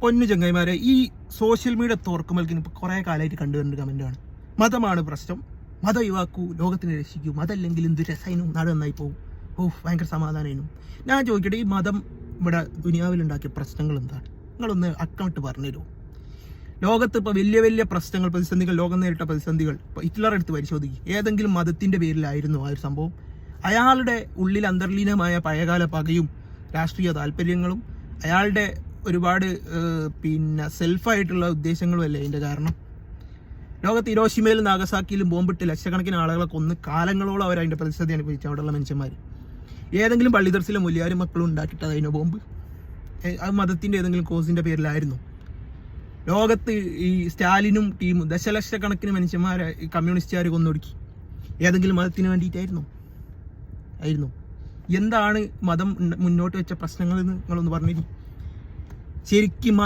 പൊന്നു ചങ്ങായിമാരെ, ഈ സോഷ്യൽ മീഡിയ തുറക്കുമ്പോഴേക്കും ഇപ്പോൾ കുറേ കാലമായിട്ട് കണ്ടുവരുന്ന കമൻറ്റാണ്, മതമാണ് പ്രശ്നം, മതം ഒഴിവാക്കൂ, ലോകത്തിനെ രക്ഷിക്കൂ, മതമല്ലെങ്കിൽ എന്ത് രസമായിരുന്നു, നാട് നന്നായി പോകും, ഭയങ്കര സമാധാനമായിരുന്നു. ഞാൻ ചോദിക്കട്ടെ, ഈ മതം ഇവിടെ ദുനിയാവിലുണ്ടാക്കിയ പ്രശ്നങ്ങൾ എന്താണ്? നിങ്ങളൊന്ന് അക്കൗണ്ട് പറഞ്ഞു തരുമോ? ലോകത്ത് ഇപ്പോൾ വലിയ വലിയ പ്രശ്നങ്ങൾ, പ്രതിസന്ധികൾ, ലോകം നേരിട്ട പ്രതിസന്ധികൾ ഇപ്പോൾ ഹിറ്റ്ലർ എടുത്ത് പരിശോധിക്കും, ഏതെങ്കിലും മതത്തിൻ്റെ പേരിലായിരുന്നു ആ ഒരു സംഭവം? അയാളുടെ ഉള്ളിൽ അന്തർലീനമായ പഴയകാല പകയും രാഷ്ട്രീയ താല്പര്യങ്ങളും അയാളുടെ ഒരുപാട് സെൽഫായിട്ടുള്ള ഉദ്ദേശങ്ങളും അല്ലേ അതിൻ്റെ കാരണം? ലോകത്ത് ഹിരോഷിമയിലും നാഗസാക്കിയിലും ബോംബിട്ട് ലക്ഷക്കണക്കിന് ആളുകളെ കൊന്ന് കാലങ്ങളോളം അവർ അതിൻ്റെ പ്രതിസന്ധി അനുഭവിച്ചു അവിടെയുള്ള മനുഷ്യന്മാർ. ഏതെങ്കിലും പള്ളിദർസിലെ മുല്യാരും മക്കളും ഉണ്ടാക്കിയിട്ട് അതിൻ്റെ ബോംബ് അത് മതത്തിൻ്റെ ഏതെങ്കിലും കോസിൻ്റെ പേരിലായിരുന്നു? ലോകത്ത് ഈ സ്റ്റാലിനും ടീമും ദശലക്ഷക്കണക്കിന് മനുഷ്യന്മാരെ ഈ കമ്മ്യൂണിസ്റ്റുകാർ കൊന്നൊടുക്കി, ഏതെങ്കിലും മതത്തിന് വേണ്ടിയിട്ടായിരുന്നു? എന്താണ് മതം മുന്നോട്ട് വെച്ച പ്രശ്നങ്ങൾ എന്ന് നിങ്ങളൊന്ന് പറഞ്ഞിരി. ശരിക്കും